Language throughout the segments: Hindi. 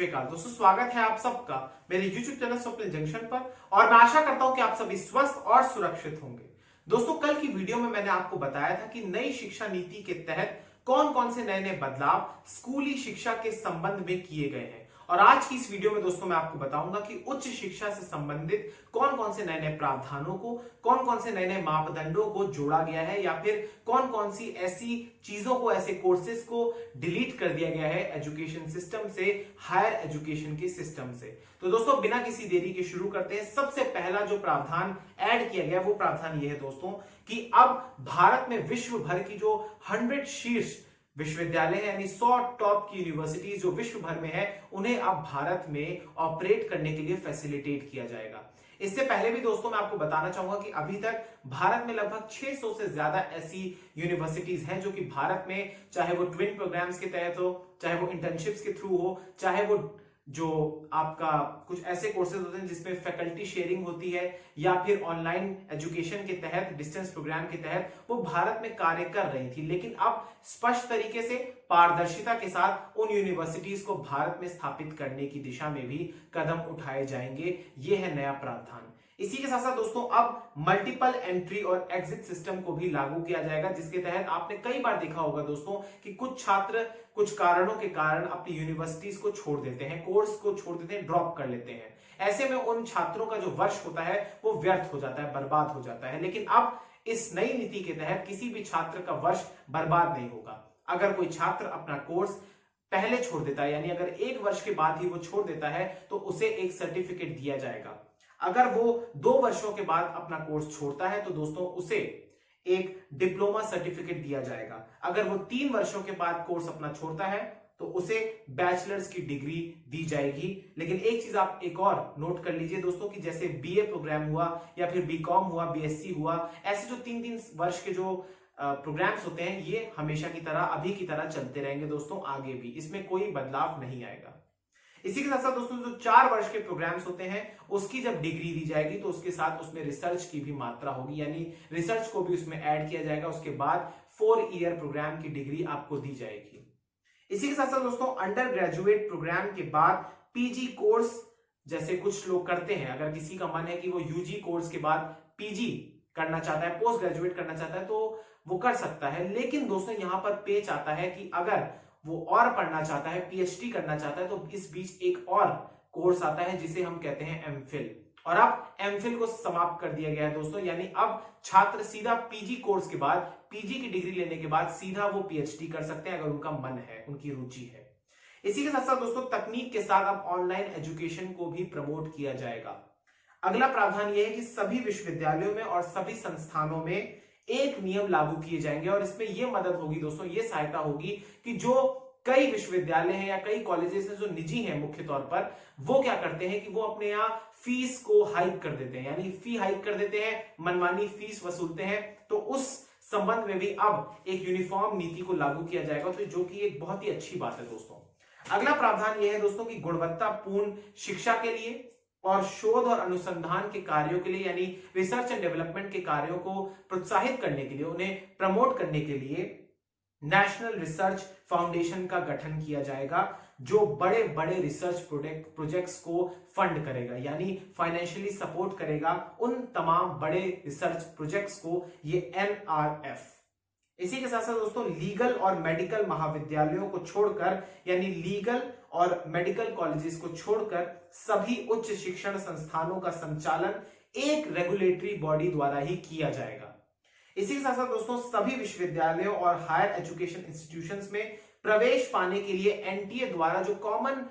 श्रीकांत। दोस्तों स्वागत है आप सबका मेरे YouTube चैनल स्वप्न जंक्शन पर और मैं आशा करता हूं कि आप सभी स्वस्थ और सुरक्षित होंगे। दोस्तों कल की वीडियो में मैंने आपको बताया था कि नई शिक्षा नीति के तहत कौन कौन से नए नए बदलाव स्कूली शिक्षा के संबंध में किए गए हैं और आज की इस वीडियो में दोस्तों मैं आपको बताऊंगा कि उच्च शिक्षा से संबंधित कौन कौन से नए नए प्रावधानों को, कौन कौन से नए नए मापदंडों को जोड़ा गया है या फिर कौन कौन सी ऐसी चीजों को, ऐसे कोर्सेज को डिलीट कर दिया गया है एजुकेशन सिस्टम से, हायर एजुकेशन के सिस्टम से। तो दोस्तों बिना किसी देरी के शुरू करते हैं। सबसे पहला जो प्रावधान ऐड किया गया वो प्रावधान ये है दोस्तों कि अब भारत में विश्व भर की जो 100 शीर्ष विश्वविद्यालय है यानी 100 टॉप की यूनिवर्सिटीज जो विश्व भर में है, उन्हें अब भारत में ऑपरेट करने के लिए फैसिलिटेट किया जाएगा। इससे पहले भी दोस्तों मैं आपको बताना चाहूंगा कि अभी तक भारत में लगभग 600 से ज्यादा ऐसी यूनिवर्सिटीज हैं जो कि भारत में, चाहे वो ट्विन प्रोग्राम्स के तहत हो, चाहे वो इंटर्नशिप्स के थ्रू हो, चाहे वो जो आपका कुछ ऐसे कोर्सेज होते हैं जिसमें फैकल्टी शेयरिंग होती है या फिर ऑनलाइन एजुकेशन के तहत, डिस्टेंस प्रोग्राम के तहत वो भारत में कार्य कर रही थी। लेकिन अब स्पष्ट तरीके से पारदर्शिता के साथ उन यूनिवर्सिटीज को भारत में स्थापित करने की दिशा में भी कदम उठाए जाएंगे। ये है नया प्रावधान। इसी के साथ साथ दोस्तों अब मल्टीपल एंट्री और एग्जिट सिस्टम को भी लागू किया जाएगा, जिसके तहत आपने कई बार देखा होगा दोस्तों कि कुछ छात्र कुछ कारणों के कारण अपनी यूनिवर्सिटीज को छोड़ देते हैं, कोर्स को छोड़ देते हैं, ड्रॉप कर लेते हैं। ऐसे में उन छात्रों का जो वर्ष होता है वो व्यर्थ हो जाता है, बर्बाद हो जाता है। लेकिन अब इस नई नीति के तहत किसी भी छात्र का वर्ष बर्बाद नहीं होगा। अगर कोई छात्र अपना कोर्स पहले छोड़ देता है, यानी अगर 1 वर्ष के बाद ही वो छोड़ देता है, तो उसे एक सर्टिफिकेट दिया जाएगा। अगर वो 2 वर्षों के बाद अपना कोर्स छोड़ता है तो दोस्तों उसे एक डिप्लोमा सर्टिफिकेट दिया जाएगा। अगर वो 3 वर्षों के बाद कोर्स अपना छोड़ता है तो उसे बैचलर्स की डिग्री दी जाएगी। लेकिन एक चीज आप एक और नोट कर लीजिए दोस्तों कि जैसे बीए प्रोग्राम हुआ या फिर बीकॉम हुआ, बीएससी हुआ, ऐसे जो 3-3 वर्ष के जो प्रोग्राम्स होते हैं ये हमेशा की तरह, अभी की तरह चलते रहेंगे दोस्तों आगे भी, इसमें कोई बदलाव नहीं आएगा। इसी के साथ साथ दोस्तों जो 4 वर्ष के प्रोग्राम्स होते हैं उसकी जब डिग्री दी जाएगी तो उसके साथ उसमें रिसर्च की भी मात्रा होगी, यानी रिसर्च को भी उसमें ऐड किया जाएगा। उसके बाद 4 ईयर प्रोग्राम की डिग्री आपको दी जाएगी। इसी के साथ साथ दोस्तों अंडर ग्रेजुएट प्रोग्राम के बाद पीजी कोर्स जैसे कुछ लोग करते हैं, अगर किसी का मन है कि वो यूजी कोर्स के बाद पीजी करना चाहता है, पोस्ट ग्रेजुएट करना चाहता है, तो वो कर सकता है। लेकिन दोस्तों यहां पर पेच आता है कि अगर वो और पढ़ना चाहता है, पीएचडी करना चाहता है, तो इस बीच एक और कोर्स आता है जिसे हम कहते हैं एमफिल। और अब एमफिल को समाप्त कर दिया गया है दोस्तों, यानी अब छात्र सीधा पीजी कोर्स के बाद, पीजी की डिग्री लेने के बाद सीधा वो पीएचडी कर सकते हैं अगर उनका मन है, उनकी रुचि है। इसी के साथ साथ दोस्तों तकनीक के साथ अब ऑनलाइन एजुकेशन को भी प्रमोट किया जाएगा। अगला प्रावधान यह है कि सभी विश्वविद्यालयों में और सभी संस्थानों में एक नियम लागू किए जाएंगे और इसमें यह मदद होगी दोस्तों, ये सहायता होगी कि जो कई विश्वविद्यालय हैं या कई कॉलेजेस हैं जो निजी हैं मुख्य तौर पर, वो क्या करते हैं कि वो अपने यहाँ फीस को हाइक कर देते हैं, यानी फी हाइक कर देते हैं, मनमानी फीस वसूलते हैं। तो उस संबंध में भी अब एक यूनिफॉर्म नीति को लागू किया जाएगा, तो जो कि एक बहुत ही अच्छी बात है दोस्तों। अगला प्रावधान यह है दोस्तों कि गुणवत्तापूर्ण शिक्षा के लिए और शोध और अनुसंधान के कार्यों के लिए, यानी रिसर्च एंड डेवलपमेंट के कार्यों को प्रोत्साहित करने के लिए, उन्हें प्रमोट करने के लिए नेशनल रिसर्च फाउंडेशन का गठन किया जाएगा, जो बड़े बड़े रिसर्च प्रोजेक्ट्स को फंड करेगा, यानी फाइनेंशियली सपोर्ट करेगा उन तमाम बड़े रिसर्च प्रोजेक्ट्स को, ये एनआरएफ। इसी के साथ साथ दोस्तों लीगल और मेडिकल महाविद्यालयों को छोड़कर, यानी लीगल और मेडिकल कॉलेजेस को छोड़कर सभी उच्च शिक्षण संस्थानों का संचालन एक रेगुलेटरी बॉडी द्वारा ही किया जाएगा। इसी के साथ साथ दोस्तों सभी विश्वविद्यालयों और हायर एजुकेशन इंस्टीट्यूशंस में प्रवेश पाने के लिए एनटीए द्वारा जो कॉमन,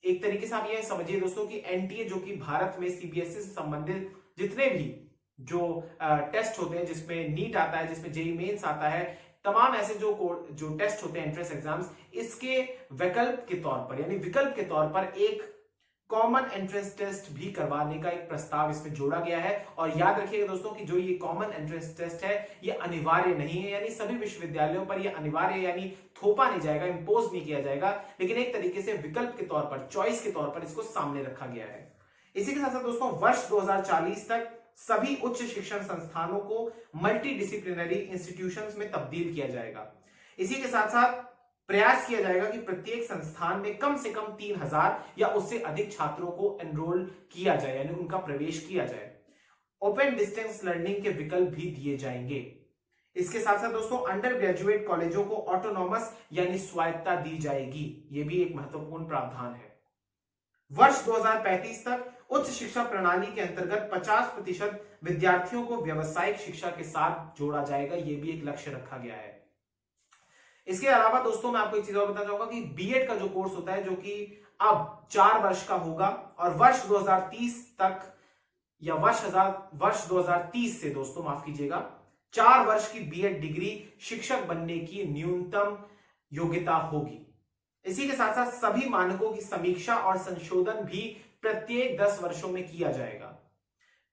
एक तरीके से आप ये समझिए दोस्तों कि एनटीए जो कि भारत में सीबीएसई से संबंधित जितने भी जो टेस्ट होते हैं, जिसमें नीट आता है, जिसमें जेईई मेंस आता है, तमाम ऐसे जो टेस्ट होते हैं, एंट्रेंस एग्जाम्स, इसके विकल्प के तौर पर, यानी विकल्प के तौर पर एक कॉमन एंट्रेंस टेस्ट भी करवाने का एक प्रस्ताव इसमें जोड़ा गया है। और याद रखिएगा दोस्तों कि जो ये कॉमन एंट्रेंस टेस्ट है ये अनिवार्य नहीं है, यानी सभी विश्वविद्यालयों पर ये अनिवार्य, यानी थोपा नहीं जाएगा, इंपोज नहीं किया जाएगा, लेकिन एक तरीके से विकल्प के तौर पर, चॉइस के तौर पर इसको सामने रखा गया है। इसी के साथ साथ दोस्तों वर्ष 2040 तक सभी उच्च शिक्षण संस्थानों को मल्टी डिसिप्लिनरी इंस्टीट्यूशंस में तब्दील किया जाएगा। इसी के साथ साथ प्रयास किया जाएगा कि प्रत्येक संस्थान में कम से कम 3000 या उससे अधिक छात्रों को एनरोल किया जाए, यानी उनका प्रवेश किया जाए। ओपन डिस्टेंस लर्निंग के विकल्प भी दिए जाएंगे। इसके साथ साथ दोस्तों अंडर ग्रेजुएट कॉलेजों को ऑटोनॉमस यानी स्वायत्तता दी जाएगी। यह भी एक महत्वपूर्ण प्रावधान है। वर्ष 2035 तक उच्च शिक्षा प्रणाली के अंतर्गत 50% विद्यार्थियों को व्यावसायिक शिक्षा के साथ जोड़ा जाएगा। यह भी एक लक्ष्य रखा गया है। इसके अलावा दोस्तों मैं आपको एक चीज और बताना चाहूंगा कि बीएड का जो कोर्स होता है, जो कि अब 4 वर्ष का होगा और वर्ष 2030 तक या वर्ष 2030 से दोस्तों माफ कीजिएगा 4 वर्ष की बीएड डिग्री शिक्षक बनने की न्यूनतम योग्यता होगी। इसी के साथ साथ सभी मानकों की समीक्षा और संशोधन भी प्रत्येक 10 वर्षों में किया जाएगा।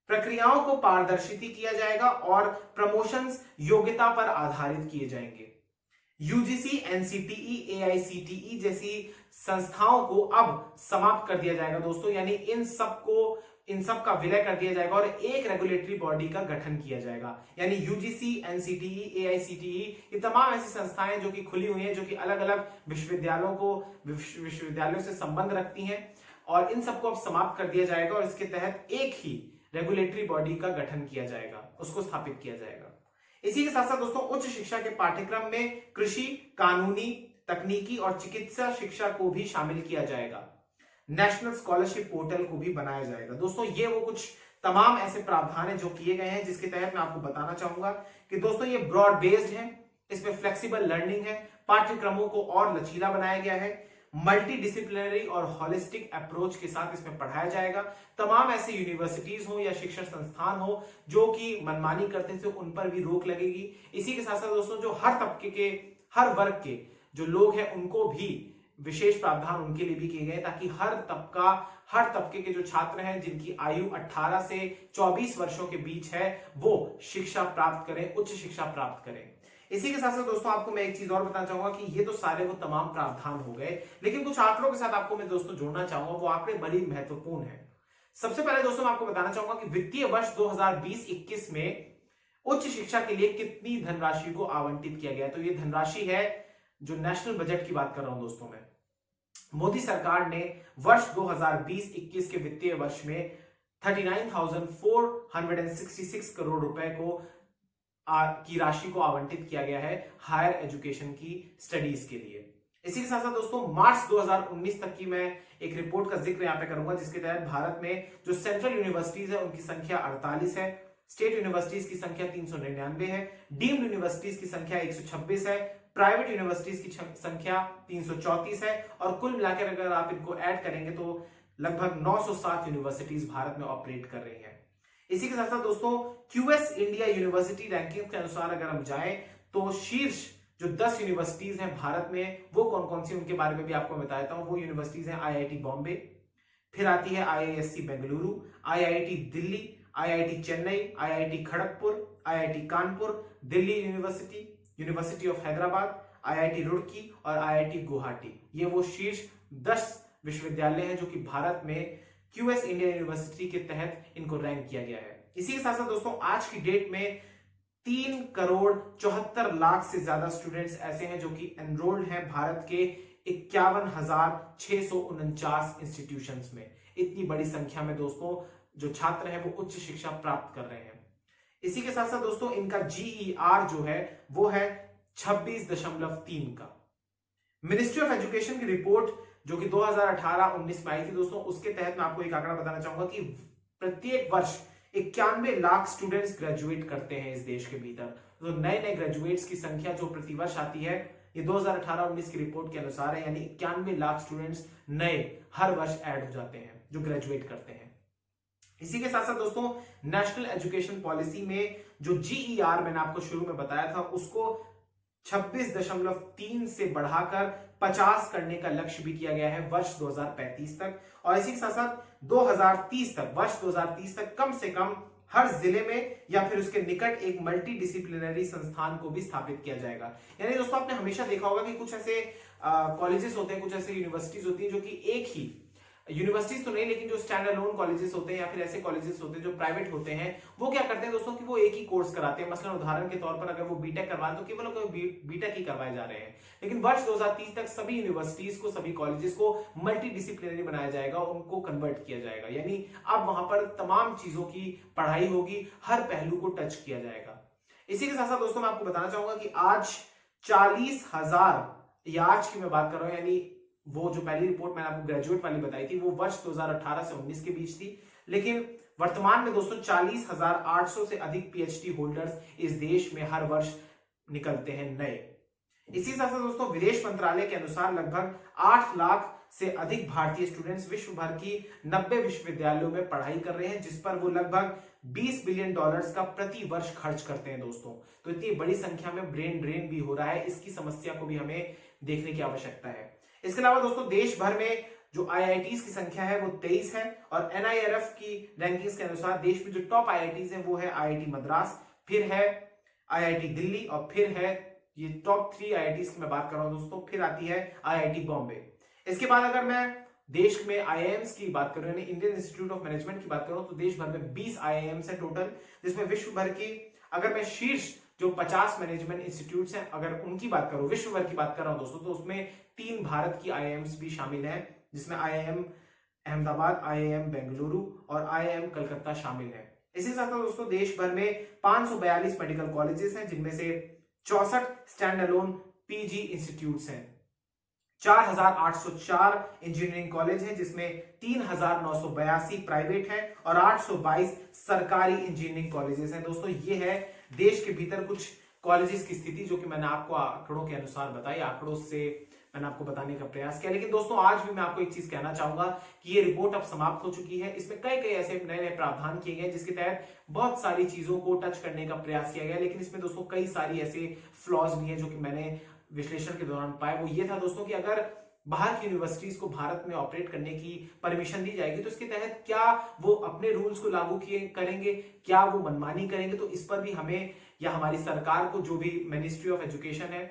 प्रक्रियाओं को पारदर्शी किया जाएगा और प्रमोशंस योग्यता पर आधारित किए जाएंगे। यूजीसी, एनसीटीई, एआईसीटीई जैसी संस्थाओं को अब समाप्त कर दिया जाएगा दोस्तों, यानी इन सब का विलय कर दिया जाएगा और एक रेगुलेटरी बॉडी का गठन किया जाएगा। यानी यूजीसी, एनसीटीई, एआईसीटीई ये तमाम ऐसी संस्थाएं जो कि खुली हुई हैं, जो कि अलग अलग विश्वविद्यालयों से संबंध रखती हैं, और इन सबको अब समाप्त कर दिया जाएगा और इसके तहत एक ही रेगुलेटरी बॉडी का गठन किया जाएगा, उसको स्थापित किया जाएगा। इसी के साथ साथ दोस्तों उच्च शिक्षा के पाठ्यक्रम में कृषि, कानूनी, तकनीकी और चिकित्सा शिक्षा को भी शामिल किया जाएगा। नेशनल स्कॉलरशिप पोर्टल को भी बनाया जाएगा। दोस्तों ये वो कुछ तमाम ऐसे प्रावधान है जो किए गए हैं, जिसके तहत मैं आपको बताना चाहूंगा कि दोस्तों ये ब्रॉड बेस्ड है, इसमें फ्लेक्सिबल लर्निंग है, पाठ्यक्रमों को और लचीला बनाया गया है, मल्टी डिसिप्लिनरी और हॉलिस्टिक अप्रोच के साथ इसमें पढ़ाया जाएगा। तमाम ऐसे यूनिवर्सिटीज हो या शिक्षण संस्थान हो जो कि मनमानी करते थे, उन पर भी रोक लगेगी। इसी के साथ साथ दोस्तों जो हर तबके के, हर वर्ग के जो लोग हैं उनको भी विशेष प्रावधान उनके लिए भी किए गए, ताकि हर तबके के जो छात्र हैं जिनकी आयु 18 से 24 वर्षों के बीच है वो शिक्षा प्राप्त करें, उच्च शिक्षा प्राप्त करें। इसी के साथ साथ दोस्तों आपको मैं एक चीज और बताना चाहूंगा कि ये तो सारे वो तमाम प्रावधान हो गए, लेकिन कुछ आंकड़ों के साथ आपको मैं दोस्तों जोड़ना चाहूंगा, वो आंकड़े बड़ी महत्वपूर्ण है। सबसे पहले दोस्तों मैं आपको बताना चाहूंगा कि वित्तीय वर्ष 2020-21 में उच्च शिक्षा के लिए कितनी धनराशि को आवंटित किया गया। तो ये धनराशि है जो नेशनल बजट की बात कर रहा हूं दोस्तों मैं। मोदी सरकार ने वर्ष 2020-21 के वित्तीय वर्ष में 39,466 करोड़ रुपए की राशि को आवंटित किया गया है हायर एजुकेशन की स्टडीज के लिए। इसी के साथ साथ दोस्तों मार्च 2019 तक की मैं एक रिपोर्ट का जिक्र यहां पे करूंगा, जिसके तहत भारत में जो सेंट्रल यूनिवर्सिटीज है उनकी संख्या 48 है, स्टेट यूनिवर्सिटीज की संख्या 399 है, डीम्ड यूनिवर्सिटीज की संख्या 126 है, प्राइवेट यूनिवर्सिटीज की संख्या 334 है, और कुल मिलाकर अगर आप इनको ऐड करेंगे तो लगभग 907 यूनिवर्सिटीज भारत में ऑपरेट कर रही हैं। इसी के साथ साथ दोस्तों क्यूएस इंडिया यूनिवर्सिटी रैंकिंग के अनुसार अगर हम जाएं तो शीर्ष जो 10 यूनिवर्सिटीज हैं भारत में वो कौन कौन सी, उनके बारे में भी आपको बताता हूं। वो यूनिवर्सिटीज हैं आईआईटी बॉम्बे, फिर आती है IISc Bengaluru, IIT Delhi, IIT Chennai, IIT Kharagpur, IIT Kanpur, Delhi university, university of Hyderabad, IIT Roorkee और आईआईटी गुवाहाटी। ये वो शीर्ष 10 विश्वविद्यालय हैं जो कि भारत में क्यूएस इंडिया यूनिवर्सिटी के तहत इनको रैंक किया गया है। इसी के साथ साथ दोस्तों आज की डेट में 3,74,00,000 से ज्यादा स्टूडेंट्स ऐसे हैं जो कि एनरोल्ड हैं भारत के 51,649 इंस्टीट्यूशंस में। इतनी बड़ी संख्या में दोस्तों जो छात्र हैं वो उच्च शिक्षा प्राप्त कर रहे हैं। इसी के साथ साथ दोस्तों इनका GER जो है वो है 26.3 का। मिनिस्ट्री ऑफ एजुकेशन की रिपोर्ट जो कि 2018-19 में आई थी दोस्तों, उसके तहत मैं आपको एक आंकड़ा बताना चाहूंगा कि प्रत्येक वर्ष 91 लाख स्टूडेंट्स ग्रेजुएट करते हैं इस देश के भीतर। तो नए ग्रेजुएट्स की संख्या जो प्रतिवर्ष आती है ये 2018-19 की रिपोर्ट के अनुसार है, यानी 91 लाख स्टूडेंट्स नए हर वर्ष ऐड हो जाते हैं जो ग्रेजुएट करते हैं। इसी के साथ साथ दोस्तों नेशनल एजुकेशन पॉलिसी में जो GER मैंने आपको शुरू में बताया था उसको 26.3 से बढ़ाकर 50 करने का लक्ष्य भी किया गया है वर्ष 2035 तक। और इसी के साथ साथ 2030 तक, वर्ष 2030 तक कम से कम हर जिले में या फिर उसके निकट एक मल्टी डिसिप्लिनरी संस्थान को भी स्थापित किया जाएगा। यानी दोस्तों आपने हमेशा देखा होगा कि कुछ ऐसे कॉलेजेस होते हैं, कुछ ऐसे यूनिवर्सिटीज होती हैं जो कि एक ही यूनिवर्सिटीज तो नहीं, लेकिन जो स्टैंड अलोन कॉलेजेस होते हैं या फिर ऐसे कॉलेजेस होते हैं जो प्राइवेट होते हैं, वो क्या करते हैं दोस्तों कि वो एक ही कोर्स कराते हैं। मसलन उदाहरण के तौर पर अगर वो बीटेक करवाएं तो केवल बीटेक ही करवाए जा रहे हैं। लेकिन वर्ष 2030 तक सभी यूनिवर्सिटीज को, सभी कॉलेजेस को मल्टी डिसिप्लिनरी बनाया जाएगा, उनको कन्वर्ट किया जाएगा। यानी अब वहां पर तमाम चीजों की पढ़ाई होगी, हर पहलू को टच किया जाएगा। इसी के साथ साथ दोस्तों मैं आपको बताना चाहूंगा कि आज 40,000, या आज की मैं बात कर रहा हूं, यानी वो जो पहली रिपोर्ट मैंने आपको ग्रेजुएट वाली बताई थी वो वर्ष 2018 से 19 के बीच थी, लेकिन वर्तमान में दोस्तों 40,800 से अधिक पीएचडी होल्डर्स इस देश में हर वर्ष निकलते हैं नए। इसी साथ साथ दोस्तों विदेश मंत्रालय के अनुसार लगभग 8 लाख से अधिक भारतीय स्टूडेंट्स विश्व भर की 90 विश्वविद्यालयों में पढ़ाई कर रहे हैं, जिस पर वो लगभग $20 बिलियन का प्रति वर्ष खर्च करते हैं दोस्तों। तो इतनी बड़ी संख्या में ब्रेन ड्रेन भी हो रहा है, इसकी समस्या को भी हमें देखने की आवश्यकता है। इसके अलावा दोस्तों देश भर में जो आईआईटीज की संख्या है वो 23 है, और एनआईआरएफ की रैंकिंग्स के अनुसार देश में जो टॉप आईआईटीज हैं वो है आईआईटी मद्रास, फिर है आईआईटी दिल्ली, और फिर है ये टॉप 3 आईआईटीज की मैं बात कर रहा हूं दोस्तों, फिर आती है आईआईटी बॉम्बे। इसके बाद अगर मैं देश में आईआईएम्स की बात करूं, यानी इंडियन इंस्टीट्यूट ऑफ मैनेजमेंट की बात करूं, तो देश भर में 20 आईआईएम्स है टोटल, जिसमें विश्व भर की, अगर मैं शीर्ष जो 50 मैनेजमेंट इंस्टीट्यूट्स हैं अगर उनकी बात करूं, विश्व भर की बात कर रहा हूं दोस्तों, तो उसमें 3 भारत की आईआईएम्स भी शामिल हैं, जिसमें आईआईएम अहमदाबाद, आईआईएम बेंगलुरु और आईआईएम कलकत्ता शामिल है। इसी के साथ दोस्तों देश भर में 542 मेडिकल कॉलेजेस हैं, जिनमें से 64 स्टैंड अलोन पीजी इंस्टीट्यूट्स हैं, 4,804 इंजीनियरिंग कॉलेज हैं, जिसमें 3,982 प्राइवेट हैं और 822 सरकारी इंजीनियरिंग कॉलेजेस हैं। दोस्तों ये है देश के भीतर कुछ कॉलेजेस की स्थिति, जो कि मैंने आपको आंकड़ों के अनुसार बताई, आंकड़ों से मैंने आपको बताने का प्रयास किया। लेकिन दोस्तों आज भी मैं आपको एक चीज कहना चाहूंगा कि ये रिपोर्ट अब समाप्त हो चुकी है। इसमें कई ऐसे नए नए प्रावधान किए गए जिसके तहत बहुत सारी चीजों को टच करने का प्रयास किया गया, लेकिन इसमें दोस्तों कई सारी ऐसे फ्लॉज भी हैं जो कि मैंने विश्लेषण के दौरान पाए। वो ये था दोस्तों कि अगर बाहर की यूनिवर्सिटीज को भारत में ऑपरेट करने की परमिशन दी जाएगी तो इसके तहत क्या वो अपने रूल्स को लागू करेंगे, क्या वो मनमानी करेंगे, तो इस पर भी हमें या हमारी सरकार को, जो भी मिनिस्ट्री ऑफ एजुकेशन है,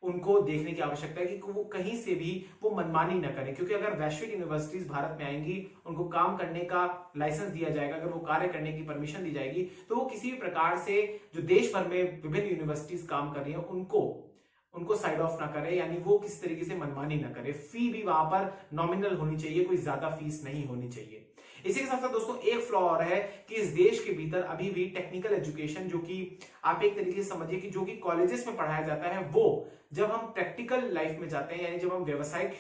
उनको देखने की आवश्यकता है कि वो कहीं से भी वो मनमानी न करें। क्योंकि अगर वैश्विक यूनिवर्सिटीज भारत में आएंगी, उनको काम करने का लाइसेंस दिया जाएगा, अगर वो कार्य करने की परमिशन दी जाएगी, तो वो किसी भी प्रकार से जो देश भर में विभिन्न यूनिवर्सिटीज काम कर रही है उनको साइड ऑफ ना करे, यानी वो किस तरीके से मनमानी ना करे। फी भी वहां पर नॉमिनल होनी चाहिए, कोई ज्यादा फीस नहीं होनी चाहिए। इसी के साथ साथ दोस्तों एक फ्लॉ और है कि इस देश के भीतर अभी भी टेक्निकल एजुकेशन, जो कि आप एक तरीके से समझिए कि जो कि कॉलेजेस में पढ़ाया जाता है, वो जब हम प्रैक्टिकल लाइफ में जाते हैं, यानी जब हम व्यवसायिक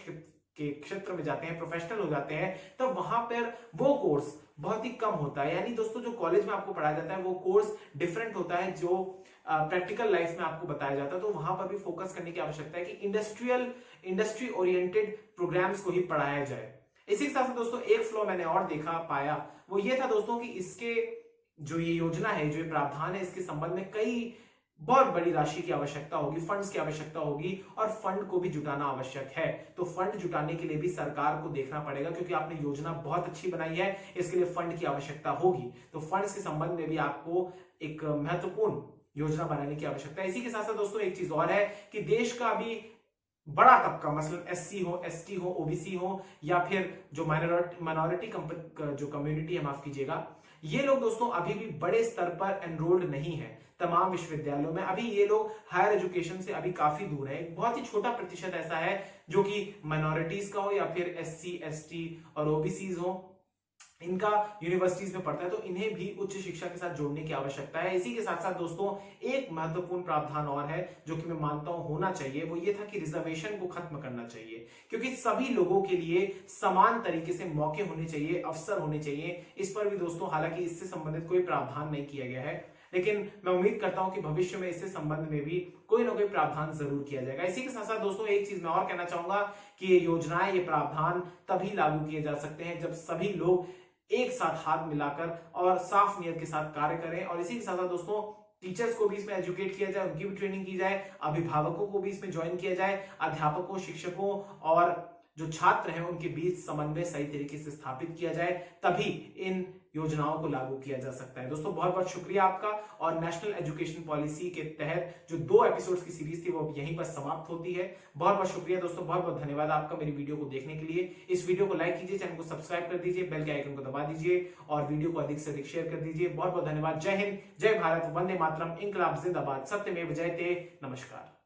के क्षेत्र में जाते हैं, प्रोफेशनल हो जाते हैं, तब तो वहां पर वो कोर्स बहुत ही कम होता है। यानी दोस्तों जो कॉलेज में आपको पढ़ाया जाता है वो कोर्स डिफरेंट होता है जो प्रैक्टिकल लाइफ में आपको बताया जाता है। तो वहां पर भी फोकस करने की आवश्यकता है कि इंडस्ट्री ओरिएंटेड प्रोग्राम्स को ही पढ़ाया जाए। इसी के साथ दोस्तों एक फ्लॉ मैंने और पाया, वो ये था दोस्तों कि इसके जो ये योजना है, जो ये प्रावधान है, इसके संबंध में कई बहुत बड़ी राशि की आवश्यकता होगी, फंड्स की आवश्यकता होगी, और फंड को भी जुटाना आवश्यक है। तो फंड जुटाने के लिए भी सरकार को देखना पड़ेगा, क्योंकि आपने योजना बहुत अच्छी बनाई है, इसके लिए फंड की आवश्यकता होगी। तो फंड्स के संबंध में भी आपको एक महत्वपूर्ण योजना बनाने की आवश्यकता है। इसी के साथ साथ दोस्तों एक चीज और है कि देश का अभी बड़ा तबका, मसलन एससी हो, एसटी हो, ओबीसी हो, या फिर जो माइनॉरिटी जो कम्युनिटी है, माफ कीजिएगा, ये लोग दोस्तों अभी भी बड़े स्तर पर एनरोल्ड नहीं है तमाम विश्वविद्यालयों में। अभी ये लोग हायर एजुकेशन से अभी काफी दूर है। एक बहुत ही छोटा प्रतिशत ऐसा है जो कि माइनॉरिटीज का हो, या फिर एससी, एसटी और ओबीसीज हो, इनका यूनिवर्सिटीज में पढ़ता है। तो इन्हें भी उच्च शिक्षा के साथ जोड़ने की आवश्यकता है। इसी के साथ साथ दोस्तों एक महत्वपूर्ण प्रावधान और है जो कि मैं मानता हूं होना चाहिए, वो ये था कि रिजर्वेशन को खत्म करना चाहिए, क्योंकि सभी लोगों के लिए समान तरीके से मौके होने चाहिए, अवसर होने चाहिए। इस पर भी दोस्तों हालांकि इससे संबंधित कोई प्रावधान नहीं किया गया है, लेकिन मैं उम्मीद करता हूं कि भविष्य में इससे संबंध में भी कोई ना कोई प्रावधान जरूर किया जाएगा। इसी के साथ साथ दोस्तों एक चीज मैं और कहना चाहूंगा कि ये योजनाएं, ये प्रावधान तभी लागू किए जा सकते हैं जब सभी लोग एक साथ हाथ मिलाकर और साफ नियत के साथ कार्य करें। और इसी के साथ साथ दोस्तों टीचर्स को भी इसमें एजुकेट किया जाए, उनकी भी ट्रेनिंग की जाए, अभिभावकों को भी इसमें ज्वाइन किया जाए, अध्यापकों, शिक्षकों और जो छात्र हैं उनके बीच समन्वय सही तरीके से स्थापित किया जाए, तभी इन योजनाओं को लागू किया जा सकता है। दोस्तों बहुत बहुत शुक्रिया आपका। और नेशनल एजुकेशन पॉलिसी के तहत जो 2 एपिसोड्स की सीरीज थी वो अब यहीं पर समाप्त होती है। बहुत बहुत शुक्रिया दोस्तों, बहुत बहुत धन्यवाद आपका मेरी वीडियो को देखने के लिए। इस वीडियो को लाइक कीजिए, चैनल को सब्सक्राइब कर दीजिए, बेल के आइकन को दबा दीजिए और वीडियो को अधिक से अधिक शेयर कर दीजिए। बहुत बहुत धन्यवाद। जय हिंद, जय भारत, वंदे मातरम, इंकलाब जिंदाबाद, सत्यमेव जयते। नमस्कार।